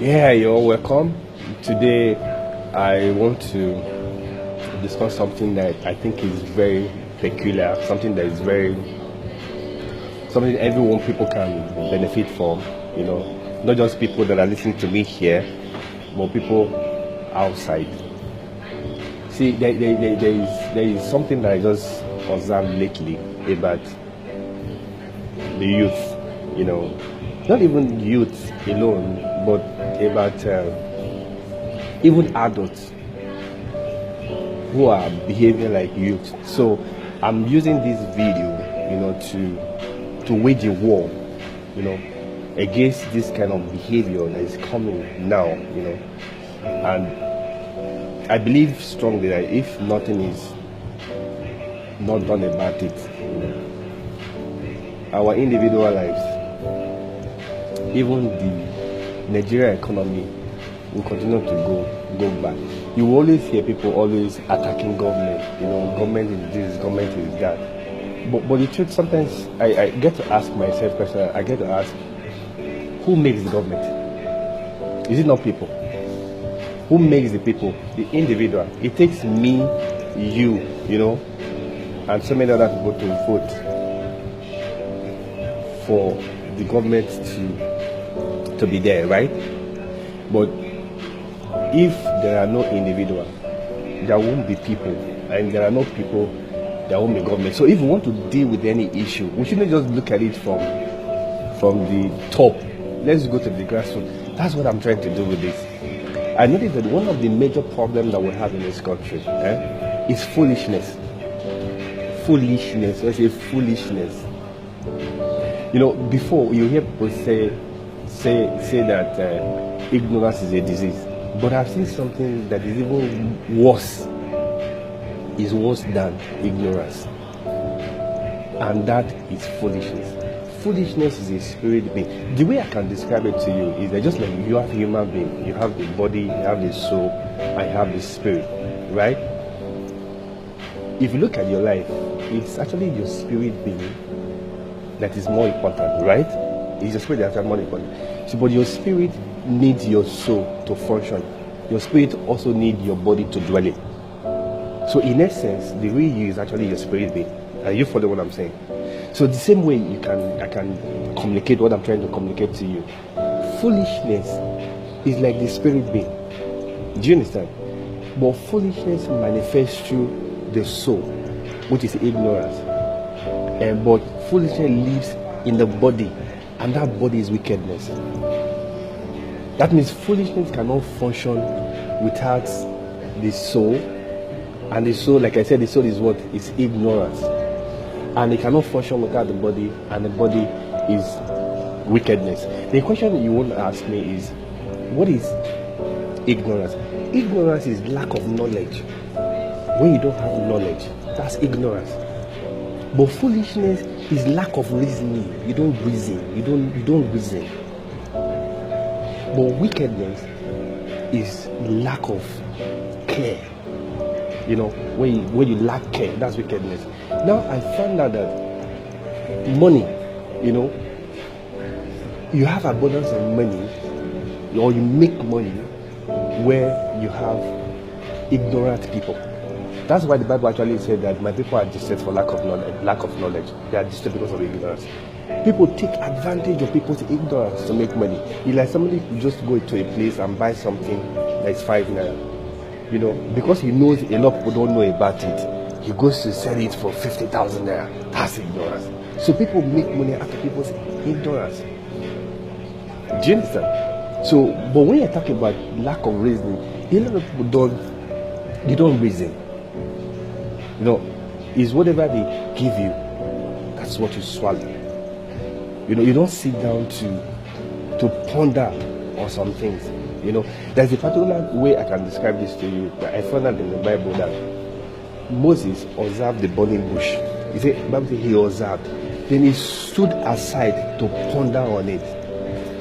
Yeah, you're welcome. Today, I want to discuss something that I think is very peculiar, something that is something everyone people can benefit from. Not just people that are listening to me here, but people outside. See, there is something that I just observed lately about the youth. Not even youth alone, but about even adults who are behaving like youth. So I'm using this video, to wage a war, against this kind of behavior that is coming now, and I believe strongly that if nothing is not done about it, our individual lives, even the Nigeria economy will continue to go back. You will always hear people always attacking government. Government is this, government is that. But the truth, sometimes I get to ask myself questions. I get to ask, who makes the government? Is it not people? Who makes the people? The individual. It takes me, you, and so many other people to vote for the government to be there, right? But if there are no individual, there won't be people, and there are no people, there won't be government. So if we want to deal with any issue, we shouldn't just look at it from the top. Let's go to the grassroots. That's what I'm trying to do with this. I noticed that one of the major problems that we have in this country is foolishness. Foolishness. Let's say foolishness. Before you hear people say that ignorance is a disease, but I've seen something that is even worse. Is worse than ignorance, and that is foolishness. Foolishness is a spirit being. The way I can describe it to you is that just like you have a human being, you have the body, you have the soul, and you have the spirit, right? If you look at your life, it's actually your spirit being that is more important, right? It's your spirit that is more important. So, but your spirit needs your soul to function. Your spirit also needs your body to dwell in. So in essence, the real you is actually your spirit being. Are you follow what I'm saying? So the same way I can communicate what I'm trying to communicate to you. Foolishness is like the spirit being. Do you understand? But foolishness manifests through the soul, which is ignorance. But foolishness lives in the body, and that body is wickedness. That means foolishness cannot function without the soul. And the soul, like I said, the soul is what? It's ignorance. And it cannot function without the body, and the body is wickedness. The question you want to ask me is, what is ignorance? Ignorance is lack of knowledge. When you don't have knowledge, that's ignorance. But foolishness is lack of reasoning. You don't reason. You don't reason. But wickedness is lack of care. When you lack care, that's wickedness. Now I found out that money, you have abundance of money, or you make money where you have ignorant people. That's why the Bible actually said that my people are distressed for lack of knowledge. They are distressed because of ignorance. People take advantage of people's ignorance to make money. It's like somebody who just go to a place and buy something that's 5 naira. Because he knows a lot of people don't know about it, he goes to sell it for 50,000 naira. That's ignorance. So people make money out of people's ignorance. Do you understand? So, but when you're talking about lack of reasoning, a lot of people don't reason. It's whatever they give you, that's what you swallow. You don't sit down to ponder on some things. There's a particular way I can describe this to you. That I found out in the Bible that Moses observed the burning bush. Bible says he observed. Then he stood aside to ponder on it,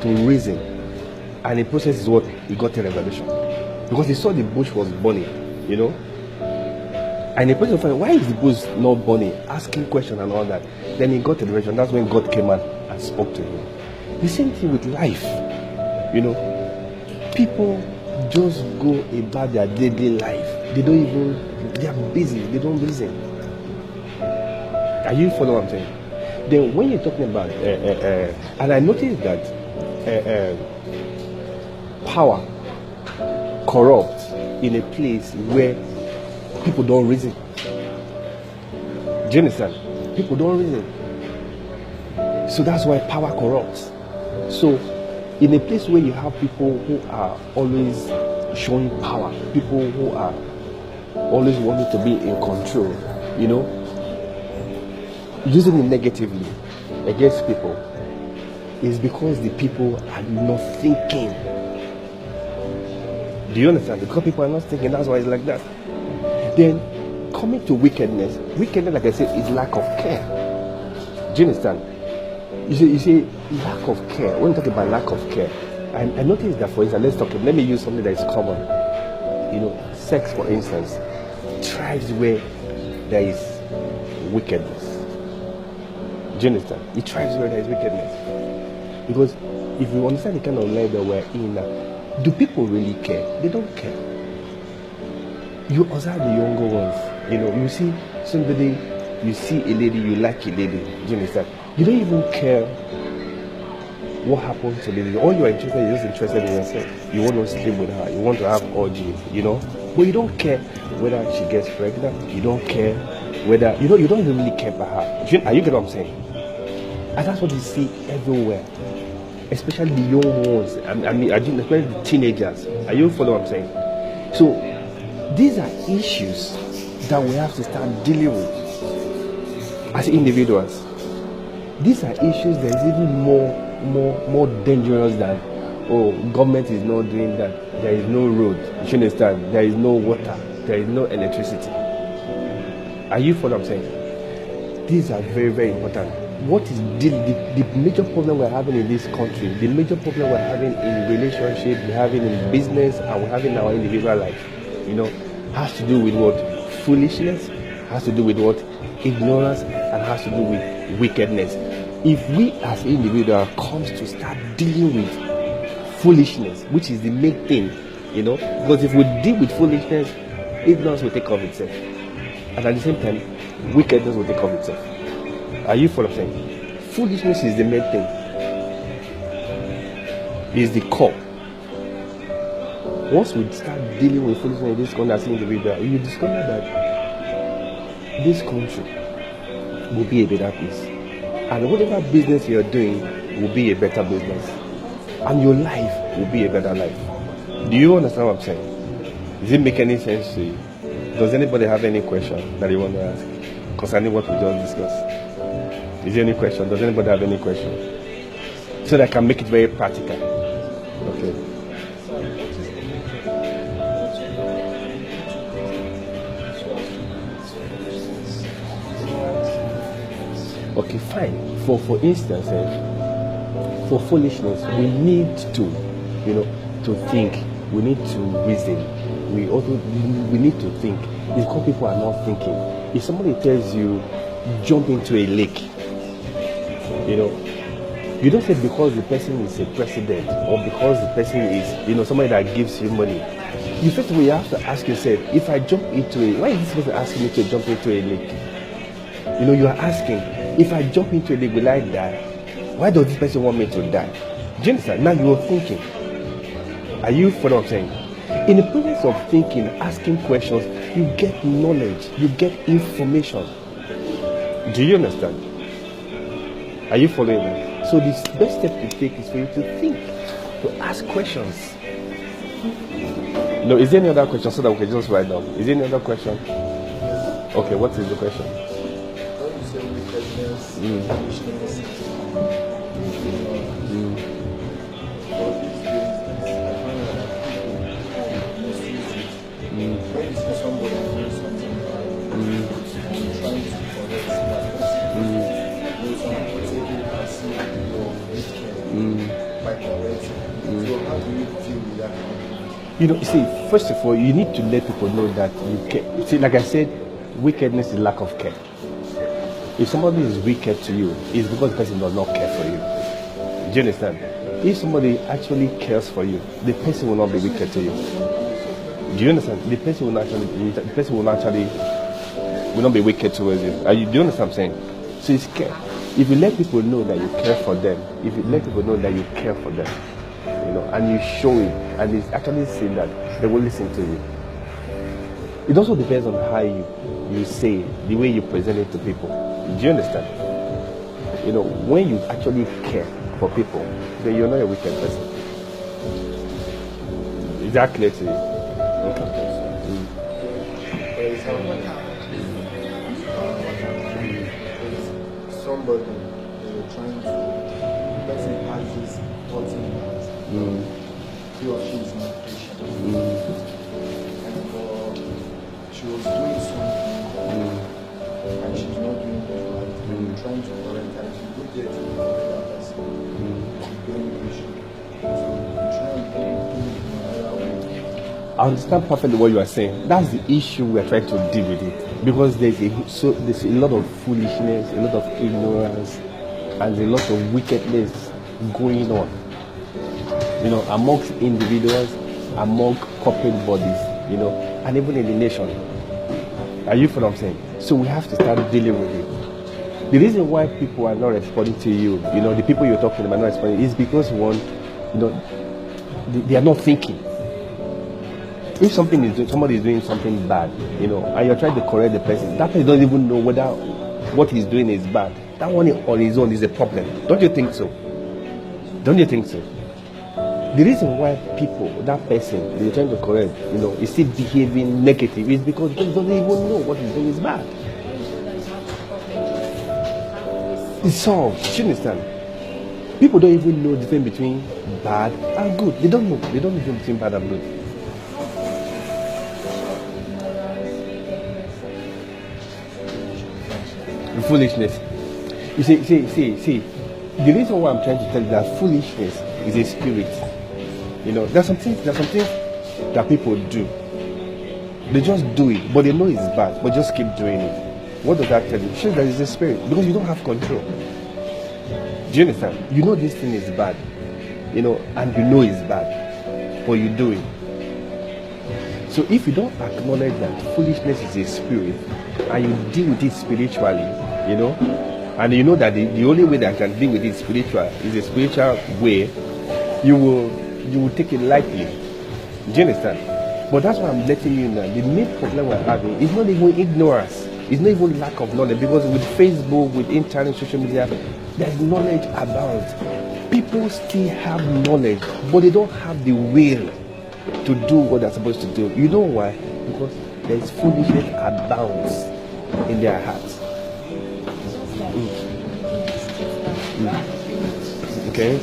to reason. And the process is what? He got a revelation. Because he saw the bush was burning, And the person found, why is the bush not burning? Asking questions and all that. Then he got a revelation. That's when God came and spoke to him. The same thing with life. People just go about their daily life. They are busy. They don't reason. Are you following what I'm saying? Then when you're talking about, and I noticed that power corrupts in a place where people don't reason. Do you understand? People don't reason. So that's why power corrupts. So in a place where you have people who are always showing power, people who are always wanting to be in control, using it negatively against people, is because the people are not thinking. Do you understand? Because people are not thinking, that's why it's like that. Then coming to wickedness, like I said, is lack of care. Do you understand? You see lack of care. When you talk about lack of care, I noticed that, for instance, let me use something that is common. Sex, for instance, thrives where there is wickedness. Do you understand? It thrives where there is wickedness. Because if you understand the kind of life that we're in now, do people really care? They don't care. You observe the younger ones. You see somebody, you see a lady, you like a lady. Do you understand? You don't even care what happens to the lady. All you are interested in is just interested in yourself. You want to sleep with her. You want to have orgy. But you don't care whether she gets pregnant. You don't care whether you don't really care about her. Are you getting what I'm saying? And that's what you see everywhere, especially the young ones. Especially the teenagers. Are you following what I'm saying? So these are issues that we have to start dealing with as individuals. These are issues that is even more dangerous than, government is not doing that. There is no road. You understand? There is no water. There is no electricity. Are you following what I'm saying? These are very, very important. What is the major problem we're having in this country, the major problem we're having in relationship, we're having in business, and we're having in our individual life, has to do with what? Foolishness, has to do with what? Ignorance, and has to do with wickedness. If we as individuals comes to start dealing with foolishness, which is the main thing, because if we deal with foolishness, ignorance will take care of itself, and at the same time, wickedness will take care of itself. Are you following what I'm saying? Foolishness is the main thing. Is the core. Once we start dealing with foolishness in this country as individual, you discover that this country will be a better place. And whatever business you're doing will be a better business. And your life will be a better life. Do you understand what I'm saying? Does it make any sense to you? Does anybody have any question that you want to ask concerning what we just discussed? Is there any question? Does anybody have any question? So that I can make it very practical. Okay. Okay, fine. For instance, for foolishness, we need to, to think. We need to reason. We need to think. It's because people are not thinking. If somebody tells you, jump into a lake, you don't say because the person is a president or because the person is, somebody that gives you money. You first of all, you have to ask yourself, if I jump into why is this person asking me to jump into a lake? You are asking, if I jump into a lake, will I die? Why does this person want me to die? Do you understand? Now you are thinking. Are you following what I'm saying? In the process of thinking, asking questions, you get knowledge, you get information. Do you understand? Are you following me? So the best step to take is for you to think, to ask questions. No, is there any other question so that we can just write down? Is there any other question? Okay, what is the question? You see, first of all, you need to let people know that you can. See, like I said, wickedness is lack of care. If somebody is wicked to you, it's because the person does not care for you. Do you understand? if somebody actually cares for you, the person will not be wicked to you. Do you understand? The person will not be wicked towards you. Do you understand what I'm saying? So it's care. If you let people know that you care for them, if you let people know that you care for them, and you show it, and it's actually seen that, they will listen to you. It also depends on how you say it, the way you present it to people. Do you understand? When you actually care for people, then you're not a wicked person. Is that clear to you? Somebody trying to, let's say, has this button that he or she is not patient. And she was doing something and she's not doing it right. And you're trying to correct her. She go there to correct that person. She's being patient. So you try and do it in another way. I understand perfectly what you are saying. That's the issue we are trying to deal with it. Because there's a lot of foolishness, a lot of ignorance, and a lot of wickedness going on, amongst individuals, among corporate bodies, and even in the nation. Are you following what I'm saying? So we have to start dealing with it. The reason why people are not responding to you, the people you're talking about not responding, is because one, they are not thinking. If somebody is doing something bad, and you're trying to correct the person, that person doesn't even know whether what he's doing is bad. That one on his own is a problem. Don't you think so? Don't you think so? The reason why that person they're trying to correct, is still behaving negative is because they don't even know what he's doing is bad. It's solved. You understand? People don't even know the difference between bad and good. They don't know. They don't know the difference between bad and good. Foolishness. You see. The reason why I'm trying to tell you that foolishness is a spirit. There's some things that people do. They just do it, but they know it's bad, but just keep doing it. What does that tell you? It shows that it's a spirit, because you don't have control. Do you understand? You know this thing is bad, and you know it's bad, but you do it. So if you don't acknowledge that foolishness is a spirit, and you deal with it spiritually, and you know that the only way that I can deal with it spiritual is a spiritual way, you will take it lightly. Do you understand? But that's why I'm letting you know. The main problem we're having is not even ignorance. It's not even lack of knowledge, because with Facebook, with internet, social media, there's knowledge about. People still have knowledge, but they don't have the will to do what they're supposed to do. You know why? Because there's foolishness abounds in their hearts. Okay.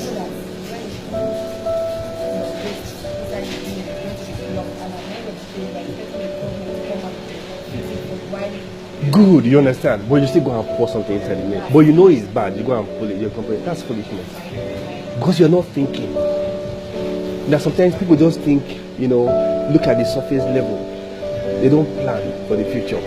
Good, you understand, but you still go and pour something inside the milk. But you know it's bad, you go and pull it, you complain. That's foolishness. Because you're not thinking. Now sometimes people just think, look at the surface level. They don't plan for the future.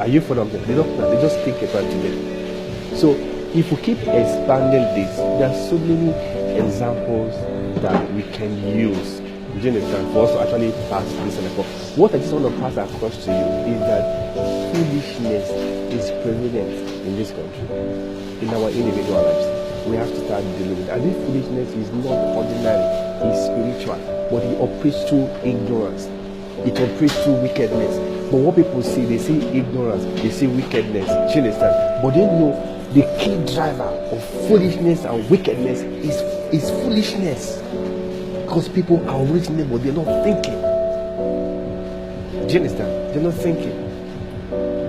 Are you following them? They don't plan, they just think about today. So if we keep expanding this, there are so many examples that we can use, do you understand, for us to actually pass this and that. What I just want to pass across to you is that foolishness is prevalent in this country, in our individual lives. We have to start dealing with it. And this foolishness is not ordinary, it's spiritual, but it operates through ignorance. It operates through wickedness. But what people see, they see ignorance, they see wickedness, do you understand? But they know the key driver of foolishness and wickedness is foolishness. Because people are reasonable, but they're not thinking. Do you understand? They're not thinking.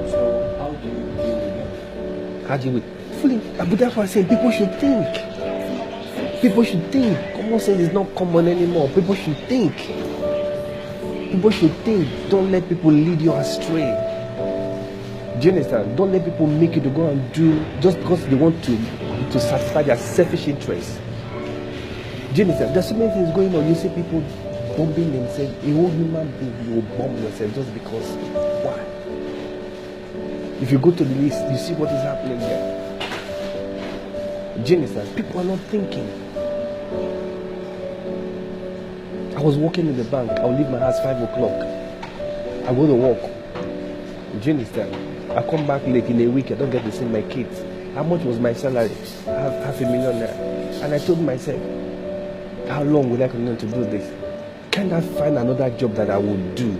So how do you deal with them? How do you fully? But that's why I say people should think. People should think. Common sense is not common anymore. People should think. People should think. Don't let people lead you astray. Do you understand? Don't let people make you to go and do just because they want to satisfy their selfish interests. Do you understand? There's so many things going on. You see people bombing themselves. A whole human being, you will bomb yourself just because. Why? If you go to the list, you see what is happening there. Do you understand? People are not thinking. I was working in the bank. I would leave my house 5 o'clock. I go to work. Do you understand? I come back late in a week. I don't get to see my kids. How much was my salary? Half a million naira. And I told myself, how long will I continue to do this? Can I find another job that I will do?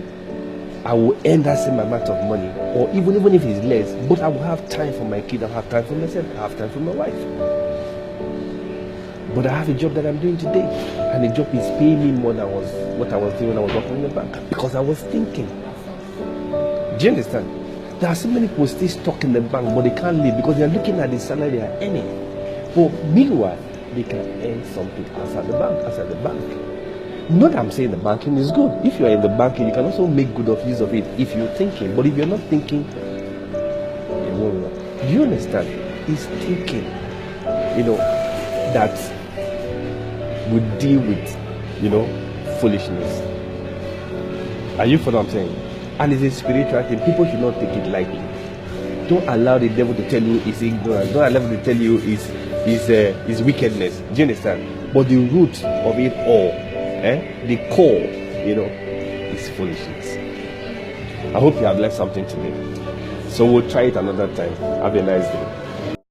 I will earn that same amount of money, or even if it's less, but I will have time for my kid, I'll have time for myself, I have time for my wife. But I have a job that I'm doing today, and the job is paying me more than what I was doing when I was working in the bank, because I was thinking. Do you understand? There are so many people still stuck in the bank, but they can't live because they are looking at the salary they are earning. But meanwhile, they can earn something outside the bank. Not that I'm saying the banking is good. If you are in the banking, you can also make good of use of it if you're thinking. But if you're not thinking, it won't work. Do you understand? It's thinking, that would deal with, foolishness. Are you following what I'm saying? And it's a spiritual thing. People should not take it lightly. Don't allow the devil to tell you it's ignorance. Don't allow him to tell you it's wickedness. Do you understand? But the root of it all, the core, is foolishness. I hope you have learned something today. So we'll try it another time. Have a nice day.